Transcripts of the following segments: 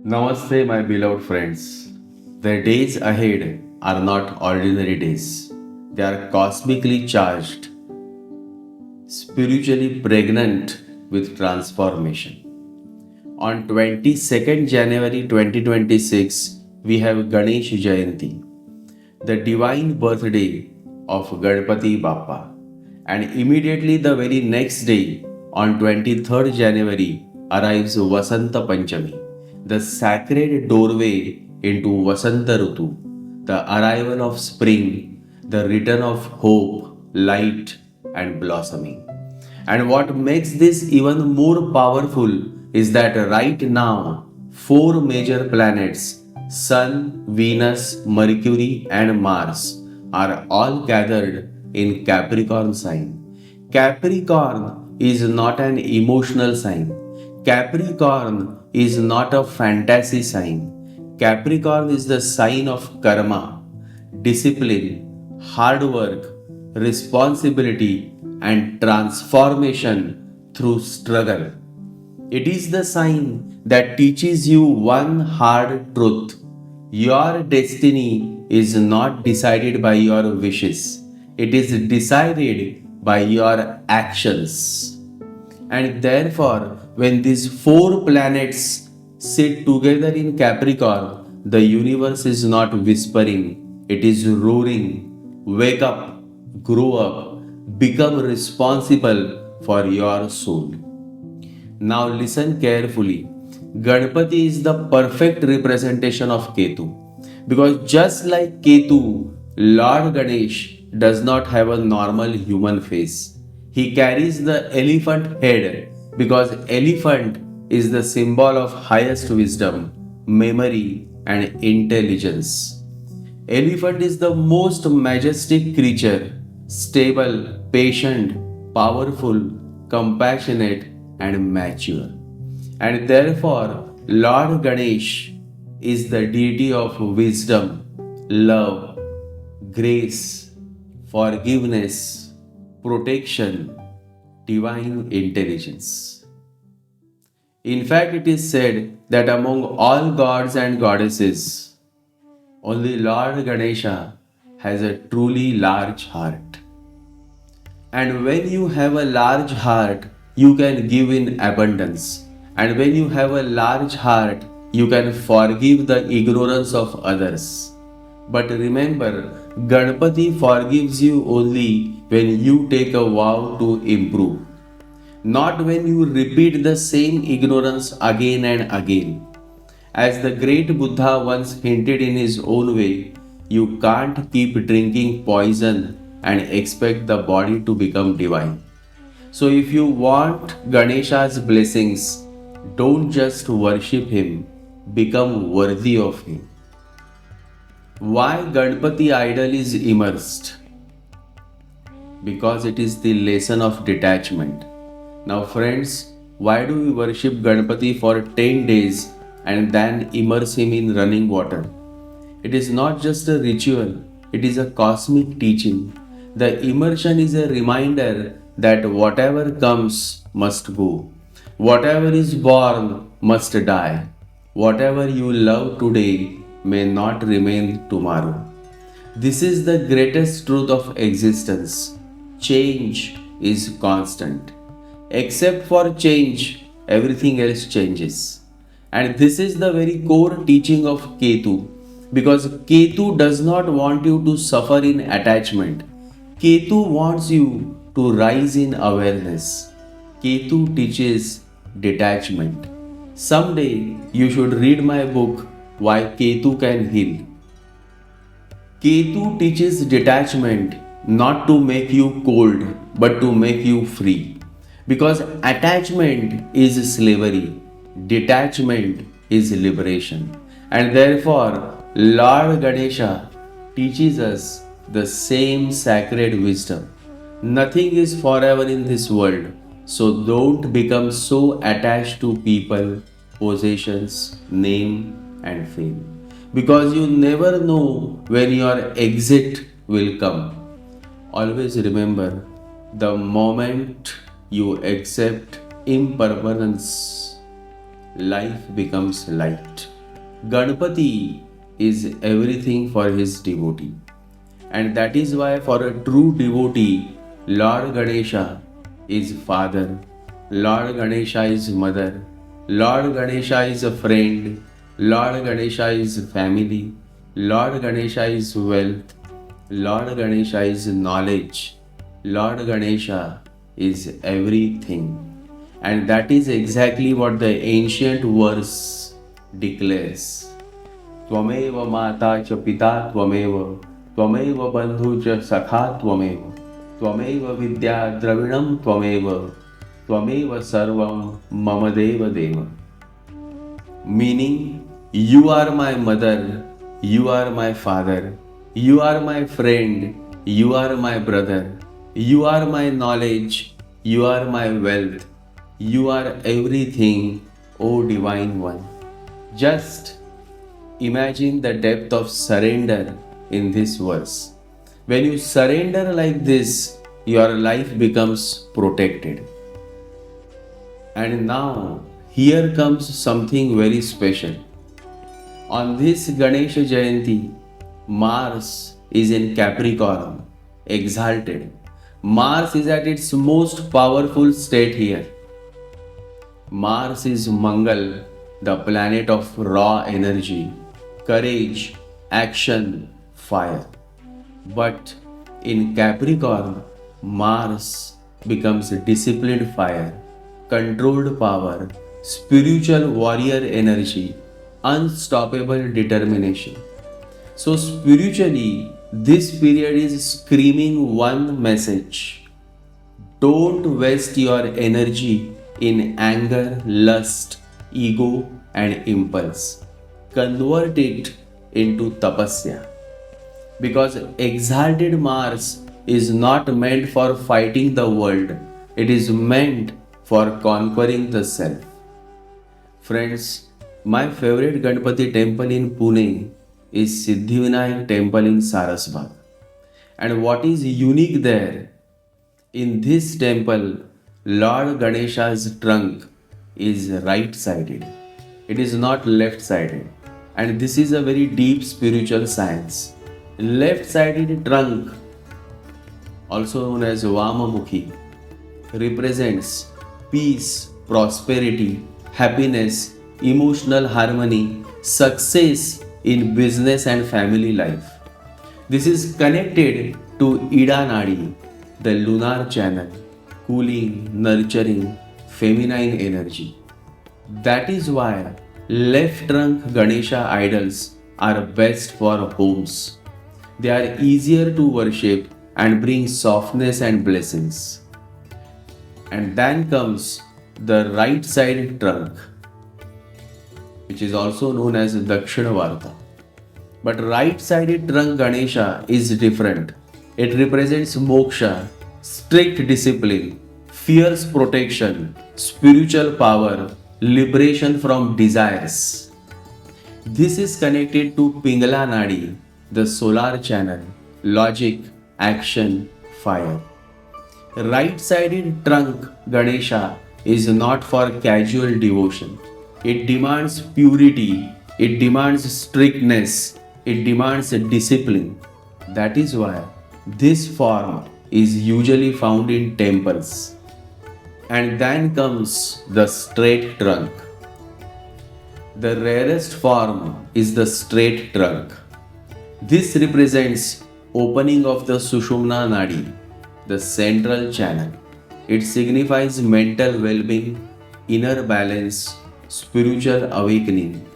Namaste, my beloved friends. The days ahead are not ordinary days. They are cosmically charged, spiritually pregnant with transformation. On 22nd January 2026, we have Ganesh Jayanti, the divine birthday of Ganpati Bappa. And immediately the very next day, on 23rd January, arrives Vasanta Panchami, the sacred doorway into Vasanta Rutu, the arrival of spring, the return of hope, light, and blossoming. And what makes this even more powerful is that right now, four major planets Sun, Venus, Mercury, and Mars are all gathered in Capricorn sign. Capricorn is not an emotional sign. Capricorn is not a fantasy sign. Capricorn is the sign of karma, discipline, hard work, responsibility, and transformation through struggle. It is the sign that teaches you one hard truth. Your destiny is not decided by your wishes, it is decided by your actions. And therefore, when these four planets sit together in Capricorn, the universe is not whispering, it is roaring. Wake up, grow up, become responsible for your soul. Now listen carefully. Ganpati is the perfect representation of Ketu. Because just like Ketu, Lord Ganesh does not have a normal human face. He carries the elephant head because elephant is the symbol of highest wisdom, memory, and intelligence. Elephant is the most majestic creature, stable, patient, powerful, compassionate, and mature. And therefore, Lord Ganesh is the deity of wisdom, love, grace, forgiveness, protection, divine intelligence. In fact, it is said that among all gods and goddesses, only Lord Ganesha has a truly large heart. And when you have a large heart, you can give in abundance. And when you have a large heart, you can forgive the ignorance of others. But remember, Ganpati forgives you only when you take a vow to improve, not when you repeat the same ignorance again and again. As the great Buddha once hinted in his own way, you can't keep drinking poison and expect the body to become divine. So, if you want Ganesha's blessings, don't just worship him, become worthy of him. Why Ganpati idol is immersed? Because it is the lesson of detachment. Now, friends, why do we worship Ganpati for 10 days and then immerse him in running water? It is not just a ritual, it is a cosmic teaching. The immersion is a reminder that whatever comes must go, whatever is born must die, whatever you love today may not remain tomorrow. This is the greatest truth of existence. Change is constant. Except for change, everything else changes. And this is the very core teaching of Ketu. Because Ketu does not want you to suffer in attachment. Ketu wants you to rise in awareness. Ketu teaches detachment. Someday you should read my book, Why Ketu Can Heal. Ketu teaches detachment not to make you cold but to make you free. Because attachment is slavery, detachment is liberation. And therefore, Lord Ganesha teaches us the same sacred wisdom. Nothing is forever in this world, so don't become so attached to people, possessions, name, and fame. Because you never know when your exit will come. Always remember, the moment you accept impermanence, life becomes light. Ganpati is everything for his devotee. And that is why, for a true devotee, Lord Ganesha is father, Lord Ganesha is mother, Lord Ganesha is a friend, Lord Ganesha is family, Lord Ganesha is wealth, Lord Ganesha is knowledge, Lord Ganesha is everything. And that is exactly what the ancient verse declares. त्वमेव माता च पिता त्वमेव त्वमेव बंधु च सखा त्वमेव त्वमेव विद्या द्रविणं त्वमेव त्वमेव सर्वं मम देव देव. Meaning, you are my mother, you are my father, you are my friend, you are my brother, you are my knowledge, you are my wealth, you are everything, O Divine One. Just imagine the depth of surrender in this verse. When you surrender like this, your life becomes protected. And now, here comes something very special. On this Ganesha Jayanti, Mars is in Capricorn, exalted. Mars is at its most powerful state here. Mars is Mangal, the planet of raw energy, courage, action, fire. But in Capricorn, Mars becomes disciplined fire, controlled power, spiritual warrior energy, unstoppable determination. So, spiritually, this period is screaming one message: don't waste your energy in anger, lust, ego, and impulse. Convert it into tapasya. Because exalted Mars is not meant for fighting the world, it is meant for conquering the self. Friends, my favorite Ganpati temple in Pune is Siddhivinayak temple in Sarasbag. And what is unique there? In this temple, Lord Ganesha's trunk is right sided. It is not left sided. And this is a very deep spiritual science. Left sided trunk, also known as Vamamukhi, represents peace, prosperity, happiness, emotional harmony, success in business and family life. This is connected to Ida Nadi, the lunar channel, cooling, nurturing, feminine energy. That is why left trunk Ganesha idols are best for homes. They are easier to worship and bring softness and blessings. And then comes the right side trunk, which is also known as Dakshinavarta. But right sided trunk Ganesha is different. It represents moksha, strict discipline, fierce protection, spiritual power, liberation from desires. This is connected to Pingala Nadi, the solar channel, logic, action, fire. Right sided trunk Ganesha is not for casual devotion. It demands purity, it demands strictness, it demands discipline. That is why this form is usually found in temples. And then comes the straight trunk. The rarest form is the straight trunk. This represents opening of the Sushumna Nadi, the central channel. It signifies mental well-being, inner balance, spiritual awakening,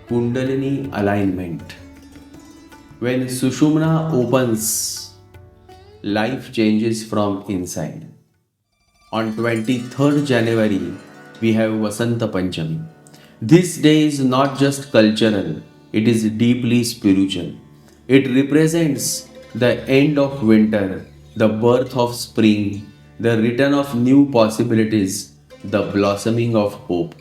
Kundalini alignment. When Sushumna opens, life changes from inside. On 23rd January, we have Vasanta Panchami. This day is not just cultural, it is deeply spiritual. It represents the end of winter, the birth of spring, the return of new possibilities, the blossoming of hope.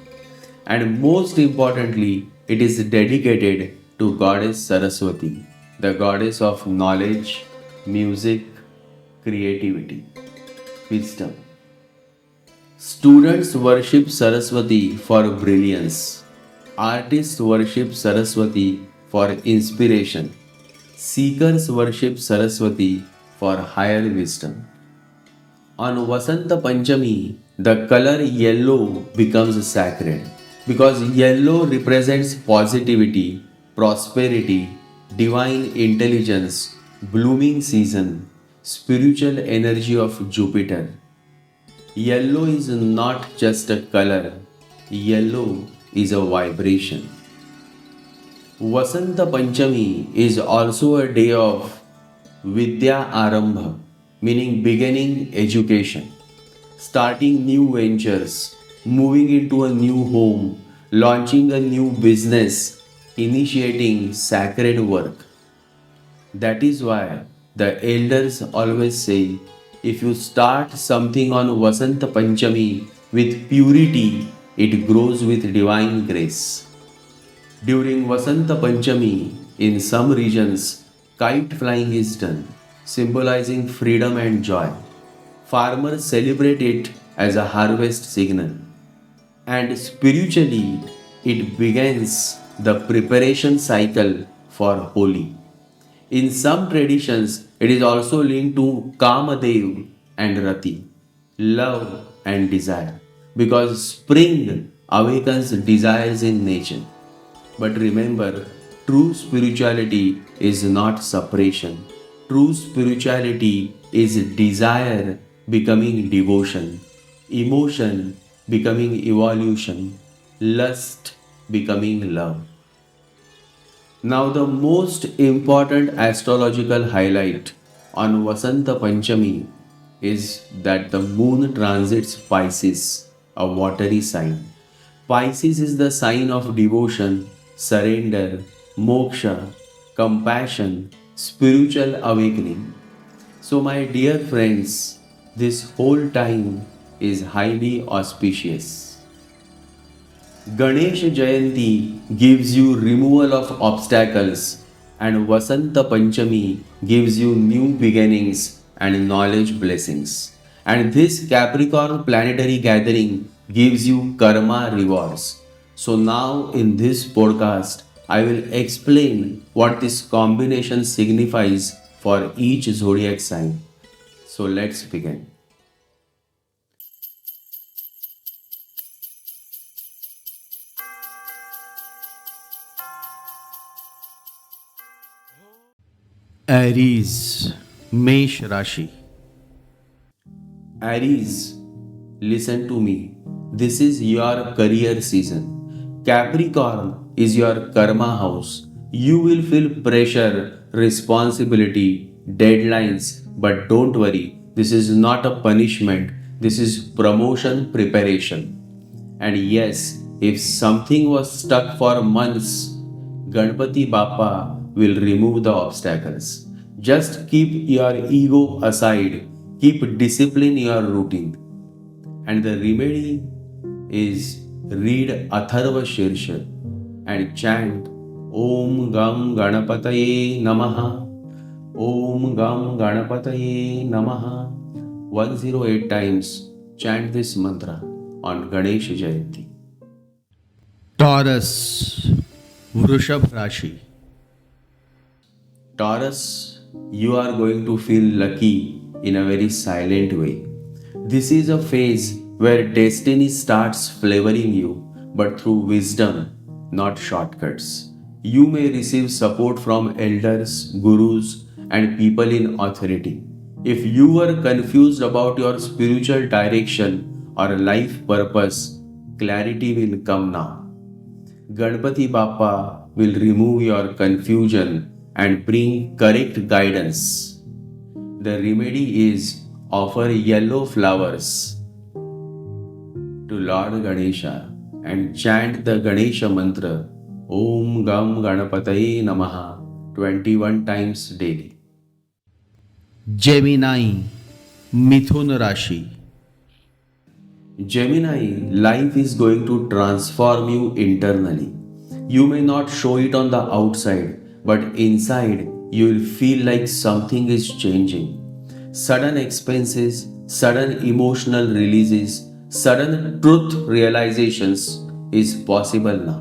And most importantly, it is dedicated to Goddess Saraswati, the goddess of knowledge, music, creativity, wisdom. Students worship Saraswati for brilliance. Artists worship Saraswati for inspiration. Seekers worship Saraswati for higher wisdom. On Vasanta Panchami, the color yellow becomes sacred because yellow represents positivity, prosperity, divine intelligence, blooming season, spiritual energy of Jupiter. Yellow is not just a color, yellow is a vibration. Vasanta Panchami is also a day of Vidya Arambha, meaning beginning education, starting new ventures, moving into a new home, launching a new business, initiating sacred work. That is why the elders always say if you start something on Vasanta Panchami with purity, it grows with divine grace. During Vasanta Panchami, in some regions, kite flying is done, symbolizing freedom and joy. Farmers celebrate it as a harvest signal. And spiritually, it begins the preparation cycle for Holi. In some traditions, it is also linked to Kamadev and Rati, love and desire, because spring awakens desires in nature. But remember, true spirituality is not separation. True spirituality is desire becoming devotion, emotion becoming evolution, lust becoming love. Now, the most important astrological highlight on Vasanta Panchami is that the moon transits Pisces, a watery sign. Pisces is the sign of devotion, surrender, moksha, compassion, spiritual awakening. So, my dear friends, this whole time is highly auspicious. Ganesh Jayanti gives you removal of obstacles, and Vasanta Panchami gives you new beginnings and knowledge blessings. And this Capricorn planetary gathering gives you karma rewards. So, now in this podcast, I will explain what this combination signifies for each zodiac sign. So, let's begin. Aries, Mesh Rashi. Aries, listen to me. This is your career season. Capricorn is your karma house. You will feel pressure, responsibility, deadlines, but don't worry. This is not a punishment. This is promotion preparation. And yes, if something was stuck for months, Ganpati Bappa will remove the obstacles. Just keep your ego aside, keep discipline your routine. And the remedy is read Atharva Shirsha and chant Om Gam Ganapataye Namaha. Om Gam Ganapataye Namaha. 108 times chant this mantra on Ganesh Jayanti. Taurus, Vrushabh Rashi. Taurus, you are going to feel lucky in a very silent way. This is a phase where destiny starts flavoring you, but through wisdom, not shortcuts. You may receive support from elders, gurus, and people in authority. If you were confused about your spiritual direction or life purpose, clarity will come now. Ganpati Bappa will remove your confusion and bring correct guidance. The remedy is offer yellow flowers to Lord Ganesha and chant the Ganesha mantra Om Gam Ganapataye Namaha 21 times daily. Gemini, Mithun Rashi. Gemini, life is going to transform you internally. You may not show it on the outside, but inside you will feel like something is changing. Sudden expenses, sudden emotional releases, sudden truth realizations is possible now.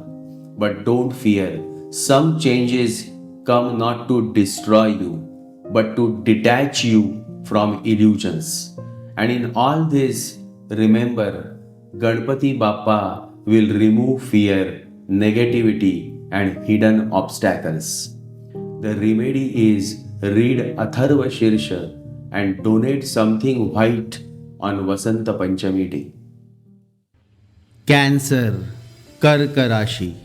But don't fear. Some changes come not to destroy you, but to detach you from illusions. And in all this, remember, Ganpati Bappa will remove fear, negativity, and hidden obstacles. The remedy is read Atharva Shirsha and donate something white on Vasanta Panchami day. Cancer, Karka Rashi.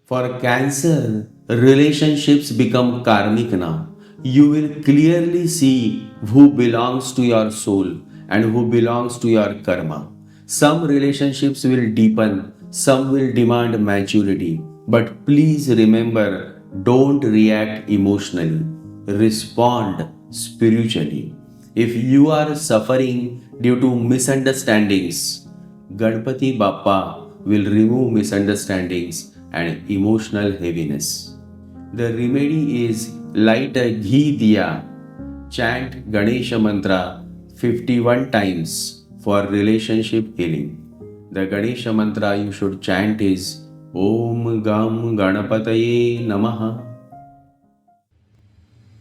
For Cancer, relationships become karmic now. You will clearly see who belongs to your soul and who belongs to your karma. Some relationships will deepen, some will demand maturity. But please remember, don't react emotionally, respond spiritually. If you are suffering due to misunderstandings, Ganpati Bappa will remove misunderstandings and emotional heaviness. The remedy is light a ghee diya, chant Ganesha mantra 51 times for relationship healing. The Ganesha mantra you should chant is Om Gam Ganapataye Namaha.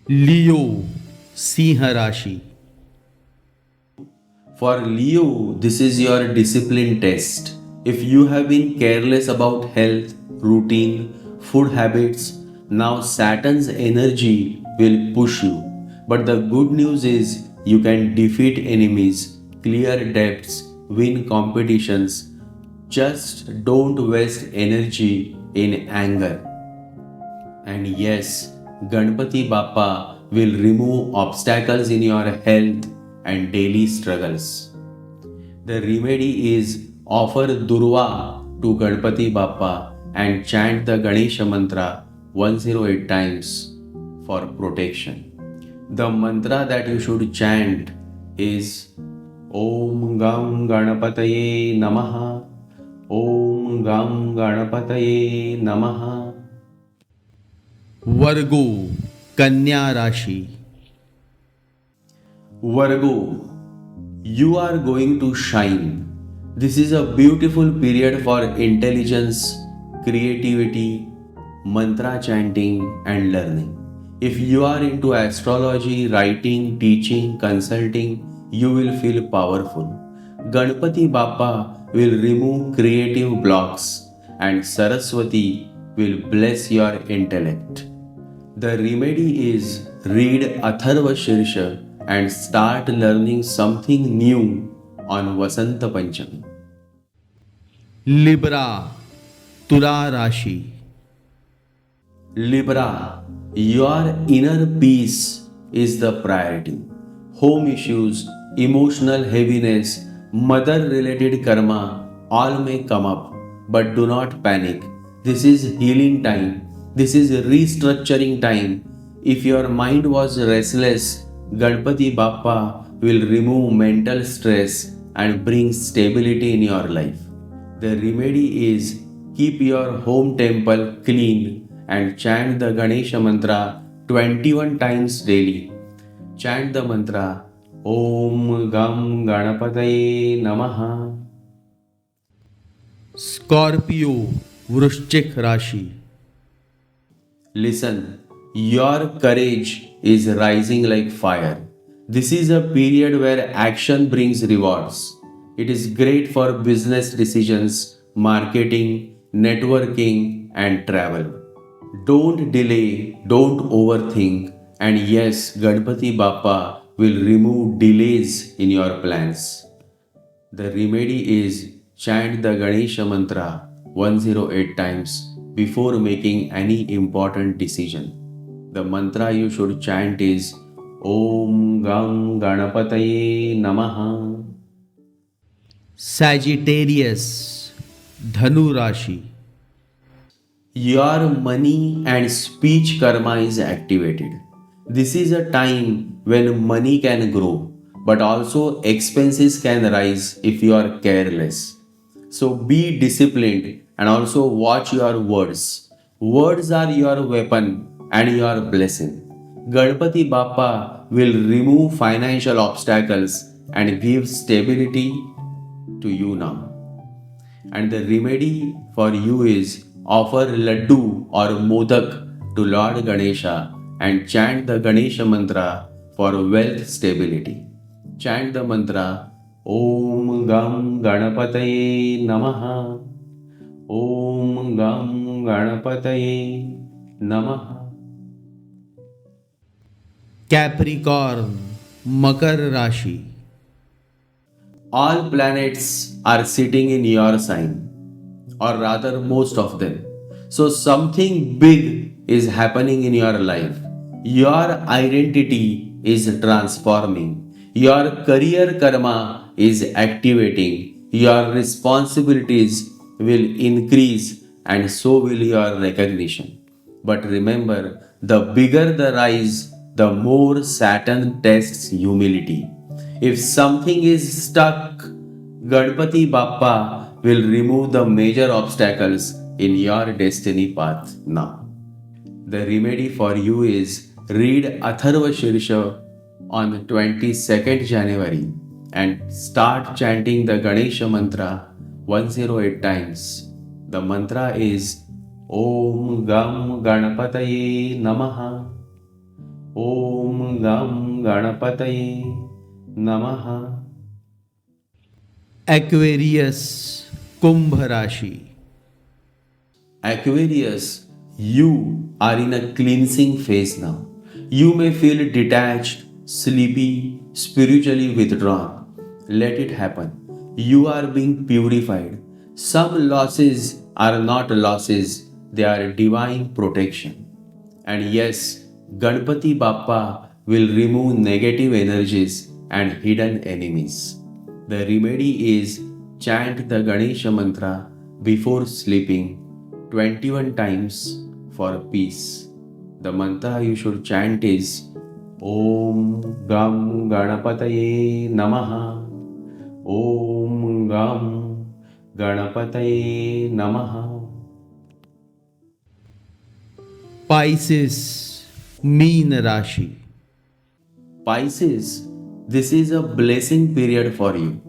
Leo, Sinha Rashi. For Leo, this is your discipline test. If you have been careless about health, routine, food habits, now Saturn's energy will push you. But the good news is you can defeat enemies, clear debts, win competitions. Just don't waste energy in anger. And yes, Ganpati Bappa will remove obstacles in your health and daily struggles. The remedy is offer Durva to Ganpati Bappa and chant the Ganesha mantra 108 times for protection. The mantra that you should chant is Om Gam Ganapataye Namaha. Om Gam Ganapataye Namaha. Virgo, Kanya Rashi. Virgo, you are going to shine. This is a beautiful period for intelligence, creativity, mantra chanting, and learning. If you are into astrology, writing, teaching, consulting, you will feel powerful. Ganpati Bappa will remove creative blocks, and Saraswati will bless your intellect. The remedy is read Atharva Shirsha and start learning something new on Vasanta Panchami. Libra, Tula Rashi. Libra, your inner peace is the priority. Home issues, emotional heaviness, mother related karma all may come up, but do not panic. This is healing time. This is restructuring time. If your mind was restless, Ganpati Bappa will remove mental stress and bring stability in your life. The remedy is keep your home temple clean and chant the Ganesha mantra 21 times daily. Chant the mantra Om Gam Ganapataye Namaha. Scorpio, Vrushchik Rashi. Listen, your courage is rising like fire. This is a period where action brings rewards. It is great for business decisions, marketing, networking, and travel. Don't delay, don't overthink, and yes, Ganpati Bappa will remove delays in your plans. The remedy is chant the Ganesha mantra 108 times before making any important decision. The mantra you should chant is Om Gam Ganapataye Namaha. Sagittarius, Dhanu Rashi. Your money and speech karma is activated. This is a time when money can grow, but also expenses can rise if you are careless. So be disciplined and also watch your words. Words are your weapon and your blessing. Ganpati Bappa will remove financial obstacles and give stability to you now. And the remedy for you is offer laddu or modak to Lord Ganesha and chant the Ganesha mantra for wealth stability. Chant the mantra Om Gam Ganapataye Namaha. Om Gam Ganapataye Namaha. Capricorn मकर राशि, All planets are sitting in your sign, or rather, most of them. So, something big is happening in your life. Your identity is transforming, your career karma is activating, your responsibilities will increase, and so will your recognition. But remember, the bigger the rise, the more Saturn tests humility. If something is stuck, Ganpati Bappa will remove the major obstacles in your destiny path now. The remedy for you is read Atharva Shirsha on 22nd January and start chanting the Ganesha mantra 108 times. The mantra is Om Gam Ganapataye Namaha. Om Gam Ganapataye Namaha. Aquarius कुंभ राशि, Aquarius, you are in a cleansing phase now. You may feel detached, sleepy, spiritually withdrawn. Let it happen. You are being purified. Some losses are not losses, they are divine protection. And yes, Ganpati Bappa will remove negative energies and hidden enemies. The remedy is chant the Ganesha mantra before sleeping 21 times for peace. The mantra you should chant is Om Gam Ganapataye Namaha. Om Gam Ganapataye Namaha. Pisces mean राशि, Pisces, this is a blessing period for you.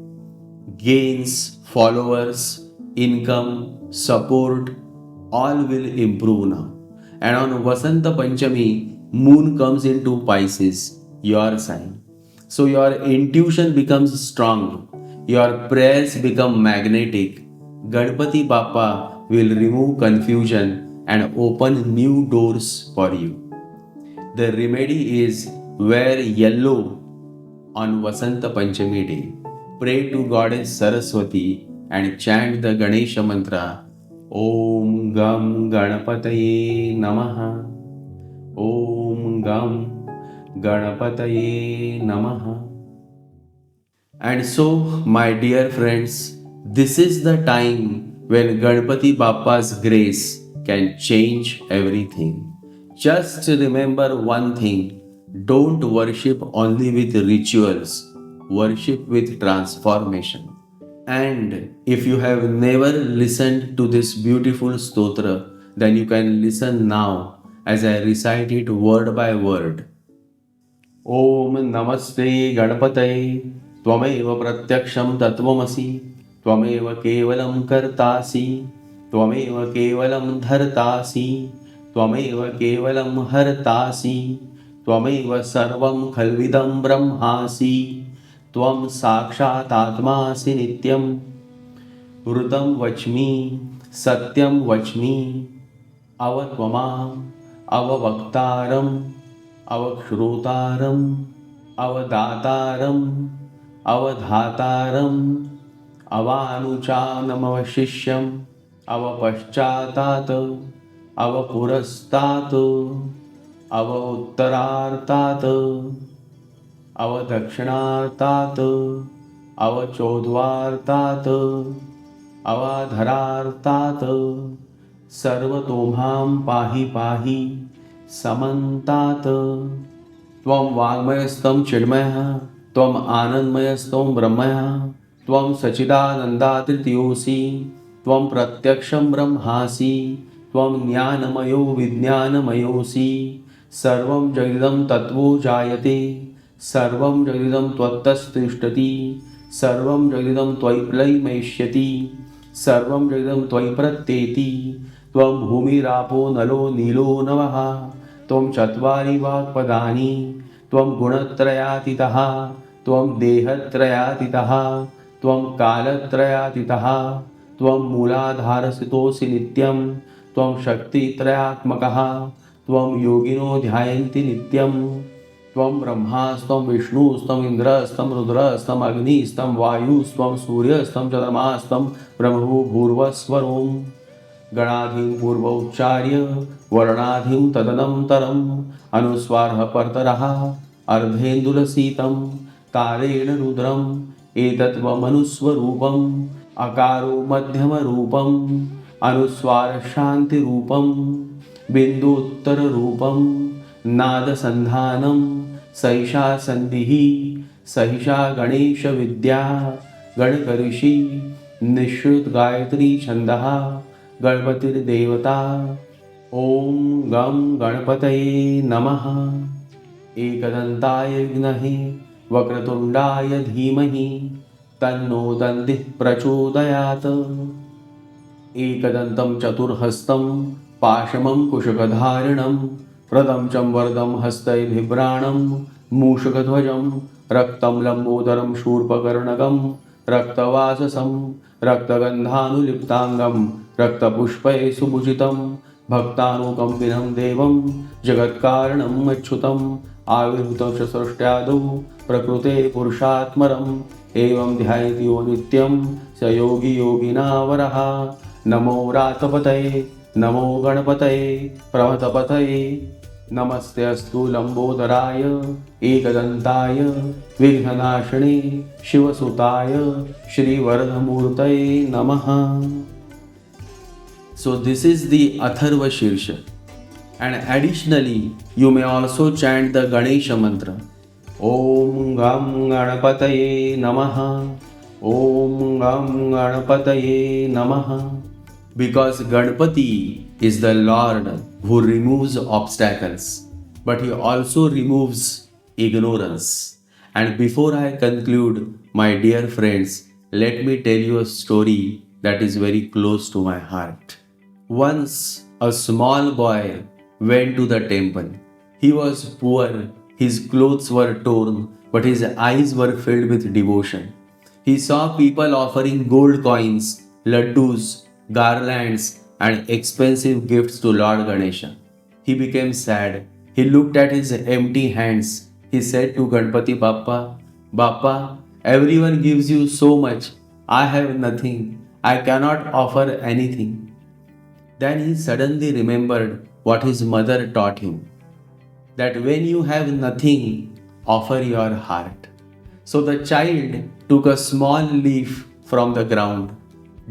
Gains, followers, income, support, all will improve now. And on Vasanta Panchami, moon comes into Pisces, your sign. So your intuition becomes strong, your prayers become magnetic. Ganpati Bappa will remove confusion and open new doors for you. The remedy is wear yellow on Vasanta Panchami day. Pray to Goddess Saraswati and chant the Ganesha mantra Om Gam Ganapataye Namaha. Om Gam Ganapataye Namaha. And so, my dear friends, this is the time when Ganpati Bappa's grace can change everything. Just remember one thing, don't worship only with rituals, worship with transformation. And if you have never listened to this beautiful stotra, then you can listen now as I recite it word by word. ॐ नमस्ते गणपतये त्वमेव प्रत्यक्षं तत्त्वमसि त्वमेव केवलं कर्तासि त्वमेव केवलं धर्तासि त्वमेव केवलं हर्तासि त्वमेव सर्वं खल्विदं ब्रह्मासि त्वं साक्षातात्मासि नित्यं ऋतं वच्मि सत्यं वच्मि अवत्वमाम् अववक्तारम् अवश्रोतारम् अवदातारम् अवधातारम् अवानुचानमवशिष्यम् अवपश्चातात् अवपुरस्तात् अवोत्तरार्तात् अवदक्षिणार्तात् अवचोद्वार्तात् अवाधरार्तात् सर्वतोभां पाहि पाहि समन्तात् त्वं वाङ्मयस्तं चिन्मयः त्वम् आनन्दमयस्तं ब्रह्मः त्वं सच्चिदानन्दात्रितयोऽसि त्वं प्रत्यक्षं ब्रह्मासि त्वं ज्ञानमयो विज्ञानमयोऽसि सर्वं जगदिदं तत्त्वो जायते सर्वं जगदिदं त्वत्तस्तिष्ठति सर्वं जगदिदं त्वयि प्रलयमेष्यति सर्वं जगदं त्वयि प्रत्येति त्वं भूमिरापो नलो नीलो नवः त्वं चत्वारि वाक्पदानि त्वं गुणत्रयातीतः त्वं देहत्रयातीतः त्वं कालत्रयातीतः त्वं मूलाधारस्थितोऽसि नित्यं त्वं शक्तित्रयात्मकः त्वं योगिनो ध्यायन्ति नित्यं त्वं ब्रह्मास्त्वं विष्णुस्त्वं इन्द्रस्त्वं रुद्रस्त्वं अग्निस्त्वं वायुस्त्वं सूर्यस्त्वं चन्द्रमास्त्वं ब्रह्मभूर्भुवस्वरों गणाधिं पूर्वोच्चार्य वर्णाधिं तदनन्तरम् अनुस्वारः परतरः अर्धेन्दुलसीतं तारेण रुद्रम् एतत्त्वमनुस्वरूपम् अकारो मध्यमरूपम् अनुस्वारशान्तिरूपं बिन्दुत्तररूपं नादसन्धानं सैषा सन्धिः सहिषा गणेशविद्या गणकऋषि निःश्रुत गायत्री छन्दः गणपतिर्देवता ॐ गं गणपतये नमः एकदन्ताय विद्महे वक्रतुण्डाय धीमहि तन्नो दन्तिः प्रचोदयात् एकदन्तं चतुर्हस्तं पाशमं कुशकधारिणं प्रदं वरदं हस्तैर्बिभ्राणं मूषकध्वजं रक्तं लम्बोदरं शूर्पकर्णकं रक्तवाससं रक्तगन्धानुलिप्ताङ्गं रक्तपुष्पैः सुभूषितं भक्तानुकम्पिनं देवं जगत्कारणम् अच्युतम् आविर्भूतं च सृष्ट्यादौ प्रकृते पुरुषात्मरम् एवं ध्यायति यो नित्यं स योगी योगिनावरः नमो रातपतये नमो गणपतये प्रमथपतये नमस्ते अस्तु लंबोदराय एकदन्ताय विघ्ननाशिने शिवसुताय श्रीवरदमूर्तये नमः. So this is the Atharva Shirsha, and additionally you may also chant the Ganesha mantra. Om Gam Ganapataye Namaha. Om Gam Ganapataye Namaha. Because Ganpati is the Lord who removes obstacles, but he also removes ignorance. And before I conclude, my dear friends, let me tell you a story that is very close to my heart. Once a small boy went to the temple. He was poor, his clothes were torn, but his eyes were filled with devotion. He saw people offering gold coins, laddus, garlands, and expensive gifts to Lord Ganesha. He became sad. He looked at his empty hands. He said to Ganpati Bappa, Bappa, everyone gives you so much. I have nothing. I cannot offer anything. Then he suddenly remembered what his mother taught him, that when you have nothing, offer your heart. So the child took a small leaf from the ground,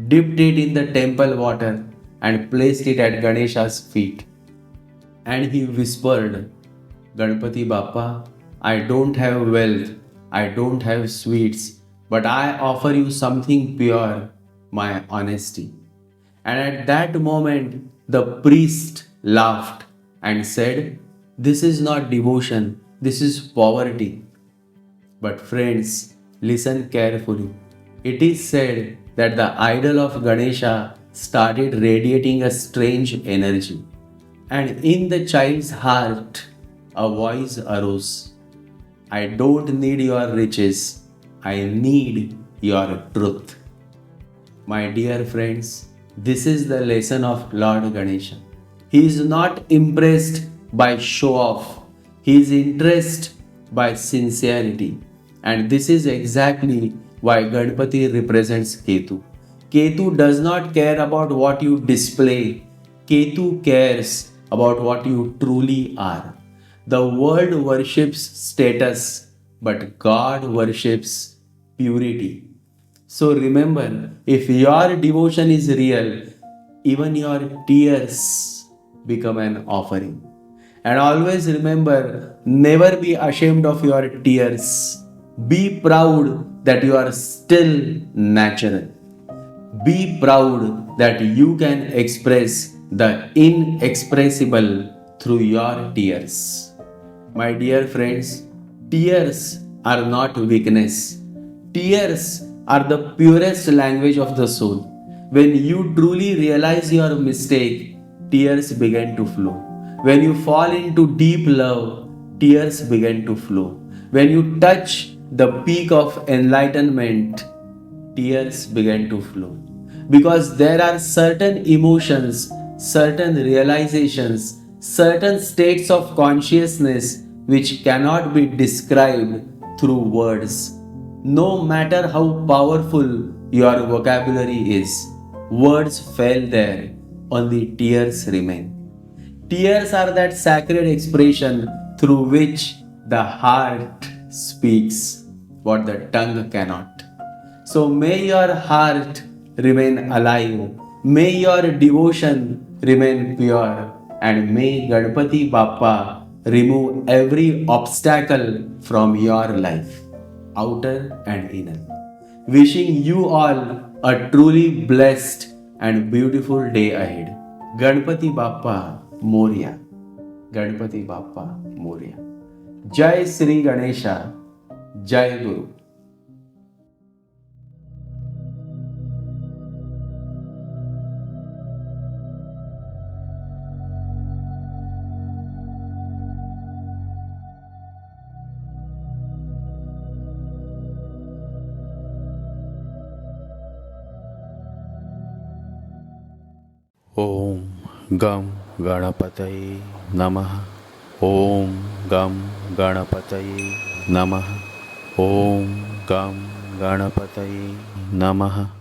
dipped it in the temple water, and placed it at Ganesha's feet. And he whispered, Ganpati Bappa, I don't have wealth, I don't have sweets, but I offer you something pure, my honesty. And at that moment, the priest laughed and said, This is not devotion, this is poverty. But friends, listen carefully. It is said that the idol of Ganesha started radiating a strange energy. And in the child's heart, a voice arose. I don't need your riches, I need your truth. My dear friends, this is the lesson of Lord Ganesha. He is not impressed by show off, he is impressed by sincerity. And this is exactly why Ganpati represents Ketu. Ketu does not care about what you display, Ketu cares about what you truly are. The world worships status, but God worships purity. So remember, if your devotion is real, even your tears become an offering. And always remember, never be ashamed of your tears. Be proud that you are still natural. Be proud that you can express the inexpressible through your tears. My dear friends, tears are not weakness. Tears are the purest language of the soul. When you truly realize your mistake, tears begin to flow. When you fall into deep love, tears begin to flow. When you touch the peak of enlightenment, tears begin to flow. Because there are certain emotions, certain realizations, certain states of consciousness which cannot be described through words. No matter how powerful your vocabulary is, words fail there, only tears remain. Tears are that sacred expression through which the heart speaks what the tongue cannot. So may your heart remain alive, may your devotion remain pure, and may Ganpati Bappa remove every obstacle from your life, outer and inner. Wishing you all a truly blessed and beautiful day ahead. Ganpati Bappa Moria. Ganpati Bappa Moria. Jai Sri Ganesha. Jai Guru. ॐ गं गणपतये नमः। ॐ गं गणपतये नमः। ॐ गं गणपतये नमः।